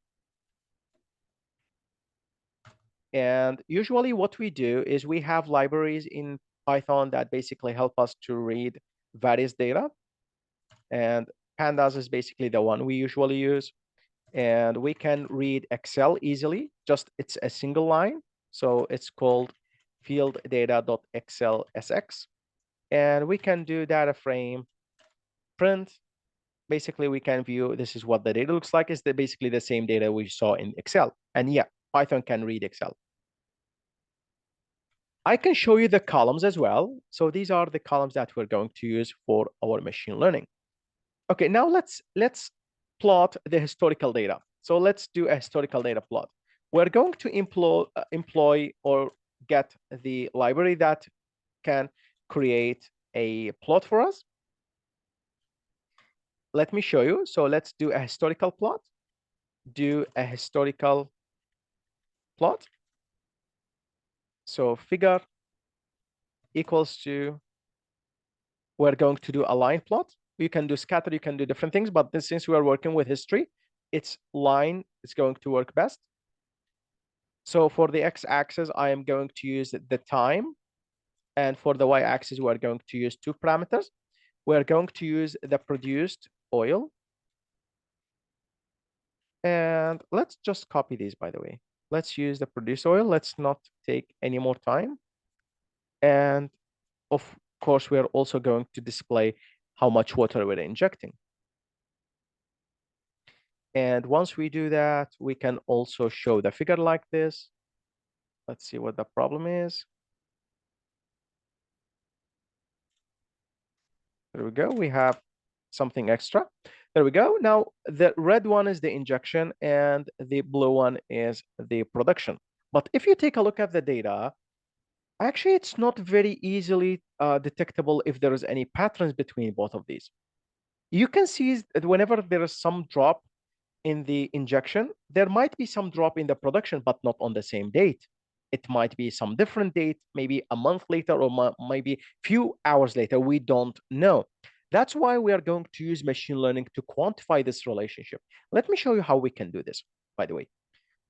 And usually what we do is we have libraries in Python that basically help us to read various data. And pandas is basically the one we usually use. And we can read Excel easily, just it's a single line. So it's called field data.excelSX. And we can do data frame print. Basically, we can view this is what the data looks like. It's basically the same data we saw in Excel. And yeah, Python can read Excel. I can show you the columns as well. So these are the columns that we're going to use for our machine learning. Okay, now let's plot the historical data. So let's do a historical data plot. We're going to employ or get the library that can create a plot for us. Let me show you. So let's do a historical plot. Do a historical plot. So figure equals to, we're going to do a line plot. You can do scatter, you can do different things, but since we are working with history, it's line is going to work best. So for the x-axis, I am going to use the time. And for the y-axis, we're going to use two parameters. We're going to use the produced oil. And let's just copy these, by the way. Let's use the produced oil. Let's not take any more time. And of course, we are also going to display how much water we're injecting. And once we do that, we can also show the figure like this. Let's see what the problem is. There we go. We have something extra. There we go. Now, the red one is the injection and the blue one is the production. But if you take a look at the data, actually, it's not very easily detectable if there is any patterns between both of these. You can see that whenever there is some drop in the injection, there might be some drop in the production, but not on the same date. It might be some different date, maybe a month later or maybe few hours later. We don't know. That's why we are going to use machine learning to quantify this relationship. Let me show you how we can do this, by the way.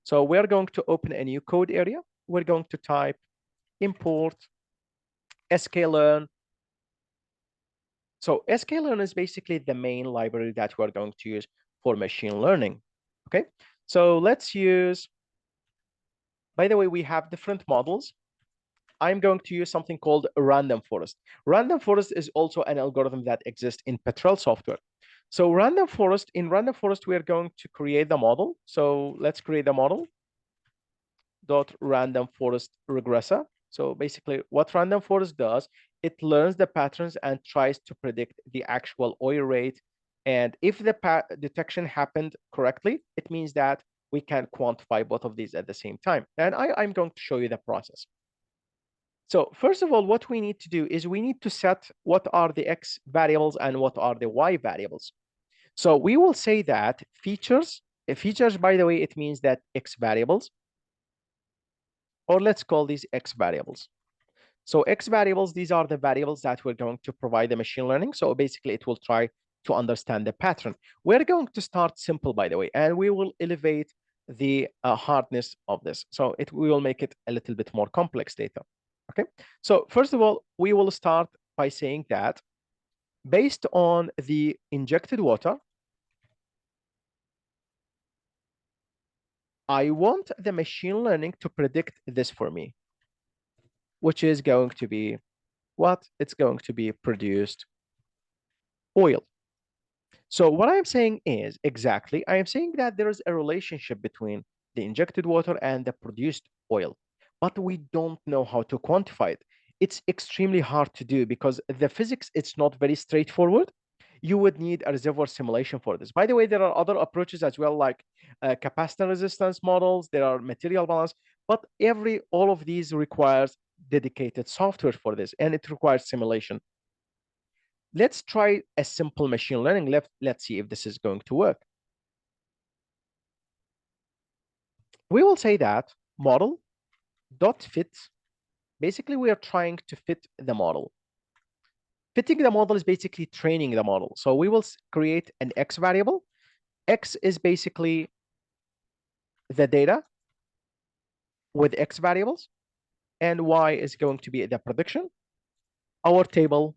So we're going to open a new code area. We're going to type import sklearn. So sklearn is basically the main library that we're going to use for machine learning. Okay, so let's use, by the way, we have different models. I'm going to use something called random forest. Random forest is also an algorithm that exists in Petrel software. So in random forest, we are going to create the model. So let's create the model dot random forest regressor. So basically what random forest does, it learns the patterns and tries to predict the actual oil rate. And if the detection happened correctly, it means that we can quantify both of these at the same time. And I'm going to show you the process. So first of all, what we need to do is we need to set what are the X variables and what are the Y variables. So we will say that features, by the way, it means that X variables. or let's call these X variables. So X variables, these are the variables that we're going to provide the machine learning. So basically it will try to understand the pattern. We're going to start simple, by the way, and we will elevate the hardness of this. So we will make it a little bit more complex data. Okay. So first of all, we will start by saying that based on the injected water, I want the machine learning to predict this for me, which is going to be what? It's going to be produced oil. So what I'm saying is exactly, I am saying that there is a relationship between the injected water and the produced oil, but we don't know how to quantify it. It's extremely hard to do because the physics, it's not very straightforward. You would need a reservoir simulation for this. By the way, there are other approaches as well, like capacitor resistance models, there are material balance, but all of these requires dedicated software for this, and it requires simulation. Let's try a simple machine learning. Let's see if this is going to work. We will say that model dot fit. Basically, we are trying to fit the model. Fitting the model is basically training the model. So we will create an X variable. X is basically the data with X variables, and Y is going to be the prediction, our table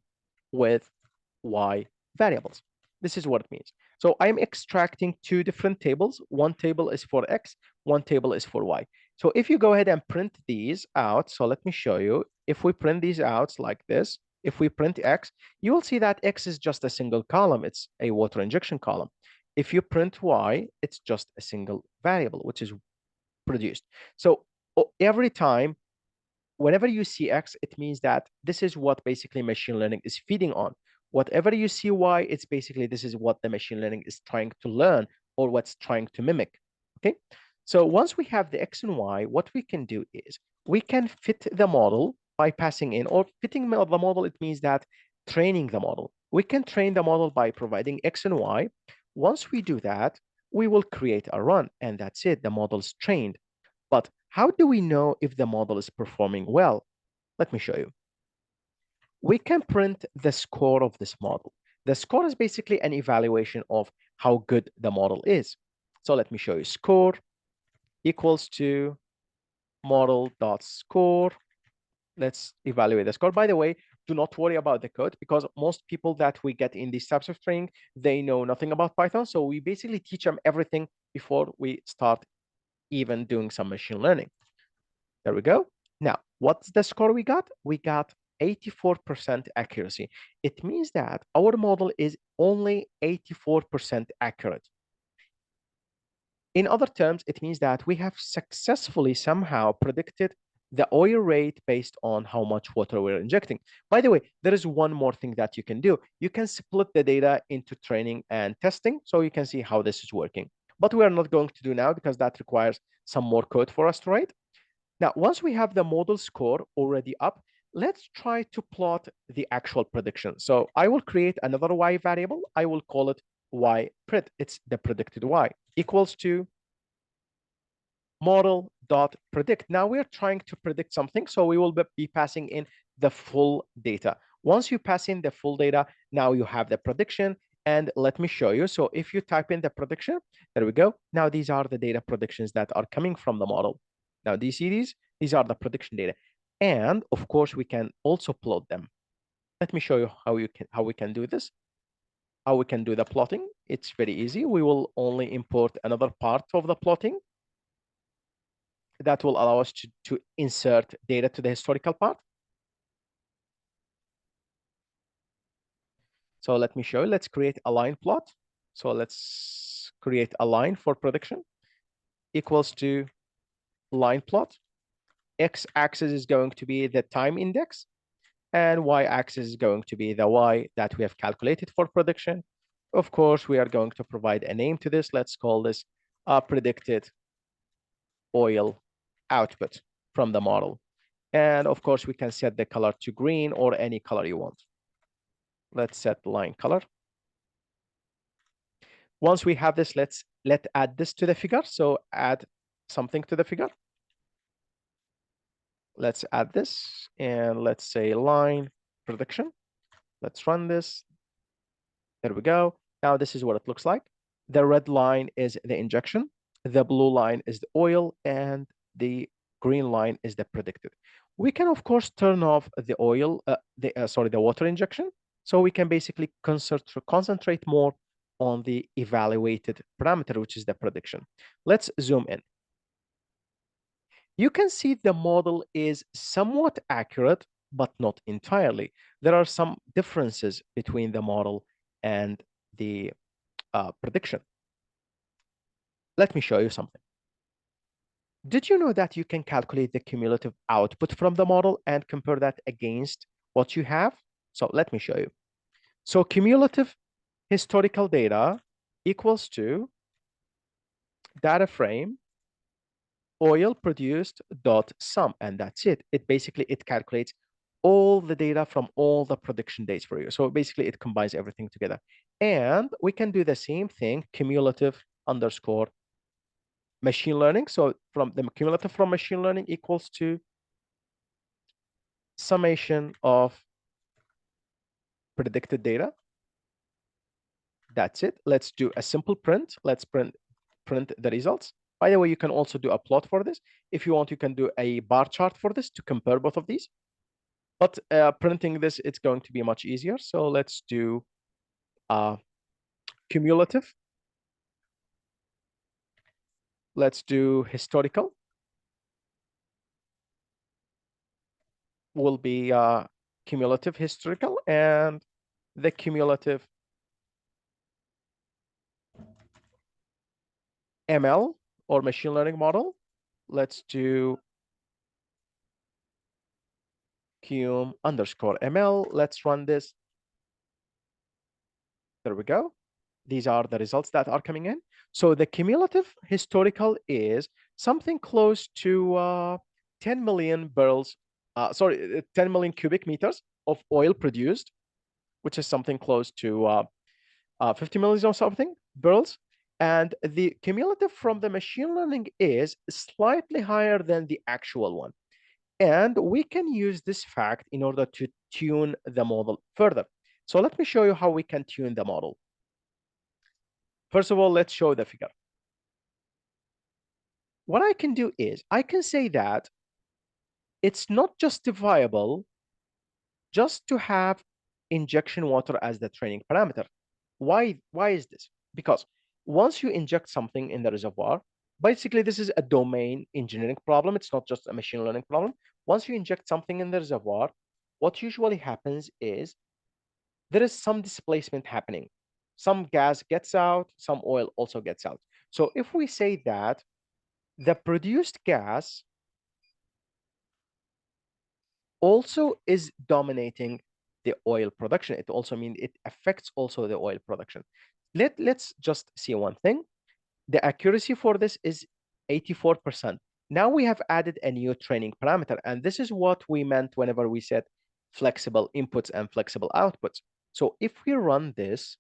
with Y variables. This is what it means. So I'm extracting two different tables. One table is for X, one table is for Y. So if you go ahead and print these out, so let me show you. If we print these out like this, if we print X, you will see that X is just a single column. It's a water injection column. If you print Y, it's just a single variable, which is produced. So every time, whenever you see X, it means that this is what basically machine learning is feeding on. Whatever you see Y, it's basically this is what the machine learning is trying to learn or what's trying to mimic. Okay. So once we have the X and Y, what we can do is we can fit the model by passing in, or fitting the model, it means that training the model. We can train the model by providing X and Y. Once we do that, we will create a run, and that's it. The model's trained. But how do we know if the model is performing well? Let me show you. We can print the score of this model. The score is basically an evaluation of how good the model is. So let me show you. Score equals to model.score. Let's evaluate the score. By the way, do not worry about the code because most people that we get in these types of training, they know nothing about Python. So we basically teach them everything before we start even doing some machine learning. There we go. Now, what's the score we got? We got 84% accuracy. It means that our model is only 84% accurate. In other terms, it means that we have successfully somehow predicted the oil rate based on how much water we're injecting. By the way, there is one more thing that you can do. You can split the data into training and testing so you can see how this is working. But we are not going to do now because that requires some more code for us to write. Now, once we have the model score already up, let's try to plot the actual prediction. So I will create another Y variable. I will call it Y pred. It's the predicted Y equals to model.predict. Now we're trying to predict something. So we will be passing in the full data. Once you pass in the full data, now you have the prediction. And let me show you. So if you type in the prediction, there we go. Now these are the data predictions that are coming from the model. Now, do you see these? These are the prediction data. And of course, we can also plot them. Let me show you how we can do this, how we can do the plotting. It's very easy. We will only import another part of the plotting that will allow us to insert data to the historical part. So let me show you. Let's create a line plot. So let's create a line for prediction equals to line plot. X-axis is going to be the time index, and Y-axis is going to be the Y that we have calculated for prediction. Of course, we are going to provide a name to this. Let's call this predicted oil output from the model. And of course, we can set the color to green or any color you want. Let's set the line color. Once we have this, let's add this to the figure. So add something to the figure. Let's add this and let's say line prediction. Let's run this. There we go. Now this is what it looks like. The red line is the injection, the blue line is the oil, and the green line is the predicted. We can of course turn off the oil, the water injection, so we can basically concentrate more on the evaluated parameter, which is the prediction. Let's zoom in. You can see the model is somewhat accurate, but not entirely. There are some differences between the model and the prediction. Let me show you something. Did you know that you can calculate the cumulative output from the model and compare that against what you have? So let me show you. So cumulative historical data equals to data frame oil produced dot sum, and that's it. It calculates all the data from all the prediction dates for you. So basically it combines everything together. And we can do the same thing, cumulative underscore machine learning. So from the cumulative from machine learning equals to summation of predicted data. That's it. Let's do a simple print. Let's print the results. By the way, you can also do a plot for this. If you want, you can do a bar chart for this to compare both of these. But printing this, it's going to be much easier. So let's do cumulative. Let's do historical. Will be cumulative historical, and the cumulative ML or machine learning model. Let's do cum underscore ML. Let's run this. There we go. These are the results that are coming in. So the cumulative historical is something close to 10 million barrels, 10 million cubic meters of oil produced, which is something close to 50 million or something barrels. And the cumulative from the machine learning is slightly higher than the actual one. And we can use this fact in order to tune the model further. So let me show you how we can tune the model. First of all, let's show the figure. What I can do is I can say that it's not justifiable just to have injection water as the training parameter. Why is this? Because once you inject something in the reservoir, basically this is a domain engineering problem. It's not just a machine learning problem. Once you inject something in the reservoir, what usually happens is there is some displacement happening. Some gas gets out, some oil also gets out. So if we say that the produced gas also is dominating the oil production, it also means it affects also the oil production. Let's just see one thing. The accuracy for this is 84%. Now we have added a new training parameter, and this is what we meant whenever we said flexible inputs and flexible outputs. So if we run this,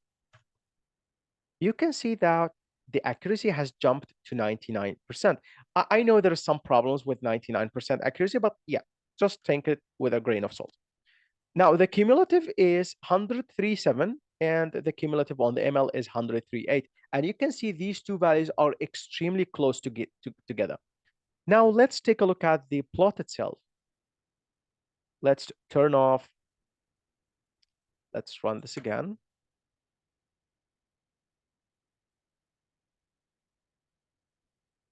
you can see that the accuracy has jumped to 99%. I know there are some problems with 99% accuracy, but yeah, just take it with a grain of salt. Now, the cumulative is 103.7, and the cumulative on the ML is 103.8. And you can see these two values are extremely close to get together. Now, let's take a look at the plot itself. Let's turn off. Let's run this again.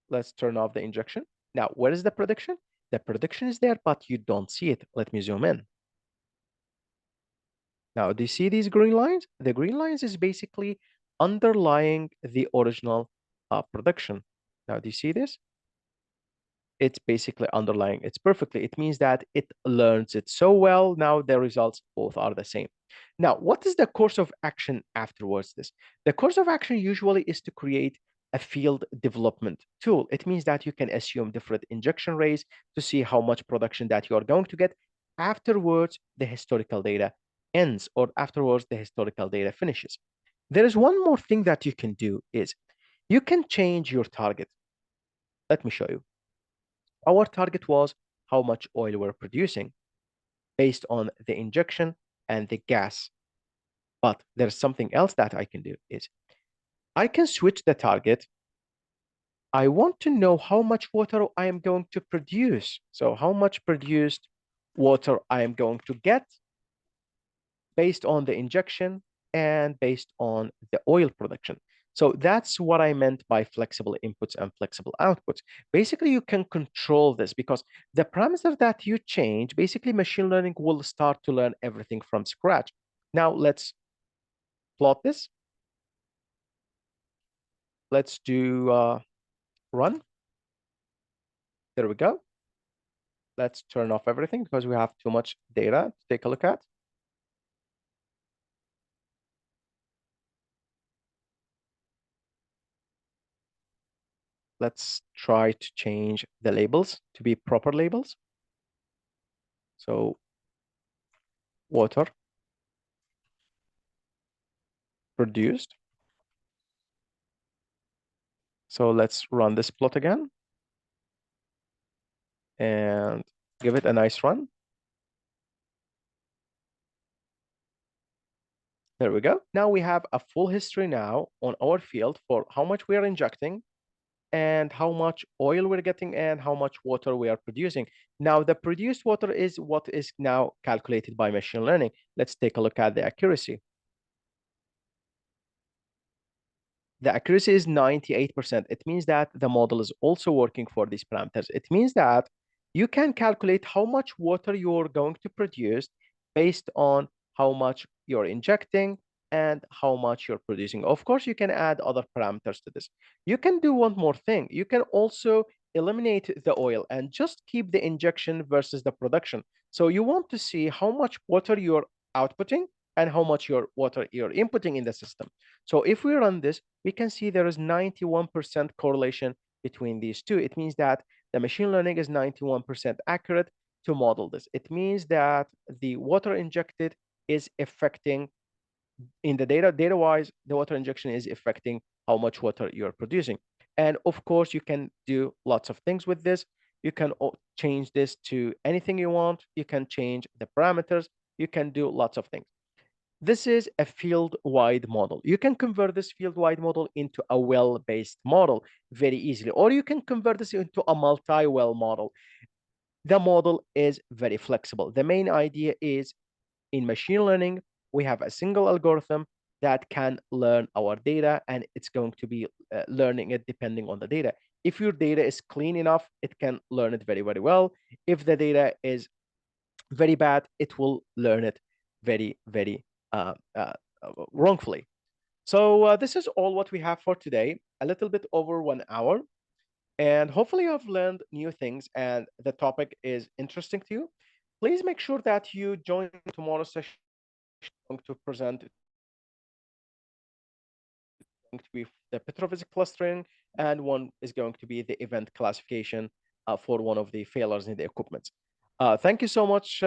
Let's turn off the injection. Now, where is the prediction? The prediction is there, but you don't see it. Let me zoom in. Now, do you see these green lines? The green lines is basically underlying the original prediction. Now, do you see this? It's basically underlying it's perfectly. It means that it learns it so well. Now the results both are the same. Now, what is the course of action afterwards this? The course of action usually is to create a field development tool. It means that you can assume different injection rates to see how much production that you are going to get. Afterwards, the historical data ends, or afterwards, the historical data finishes. There is one more thing that you can do is you can change your target. Let me show you. Our target was how much oil we're producing based on the injection and the gas. But there's something else that I can do is I can switch the target. I want to know how much water I am going to produce. So how much produced water I am going to get based on the injection and based on the oil production. So that's what I meant by flexible inputs and flexible outputs. Basically, you can control this because the parameter that you change, basically machine learning will start to learn everything from scratch. Now let's plot this. Let's do run. There we go. Let's turn off everything because we have too much data to take a look at. Let's try to change the labels to be proper labels. So water produced. So let's run this plot again and give it a nice run. There we go. Now we have a full history now on our field for how much we are injecting and how much oil we're getting and how much water we are producing. Now the produced water is what is now calculated by machine learning. Let's take a look at the accuracy. The accuracy is 98%. It means that the model is also working for these parameters. It means that you can calculate how much water you're going to produce based on how much you're injecting and how much you're producing. Of course, you can add other parameters to this. You can do one more thing. You can also eliminate the oil and just keep the injection versus the production. So you want to see how much water you're outputting and how much your water you're inputting in the system. So if we run this, we can see there is 91% correlation between these two. It means that the machine learning is 91% accurate to model this. It means that the water injected is affecting in the data-wise, the water injection is affecting how much water you're producing. And of course, you can do lots of things with this. You can change this to anything you want. You can change the parameters. You can do lots of things. This is a field-wide model. You can convert this field-wide model into a well-based model very easily, or you can convert this into a multi-well model. The model is very flexible. The main idea is in machine learning, we have a single algorithm that can learn our data, and it's going to be learning it depending on the data. If your data is clean enough, it can learn it very, very well. If the data is very bad, it will learn it very, very wrongfully. So this is all what we have for today, a little bit over 1 hour. And hopefully you have learned new things and the topic is interesting to you. Please make sure that you join tomorrow's session. I'm going to present going to be the petrophysics clustering, and one is going to be the event classification for one of the failures in the equipment. Thank you so much.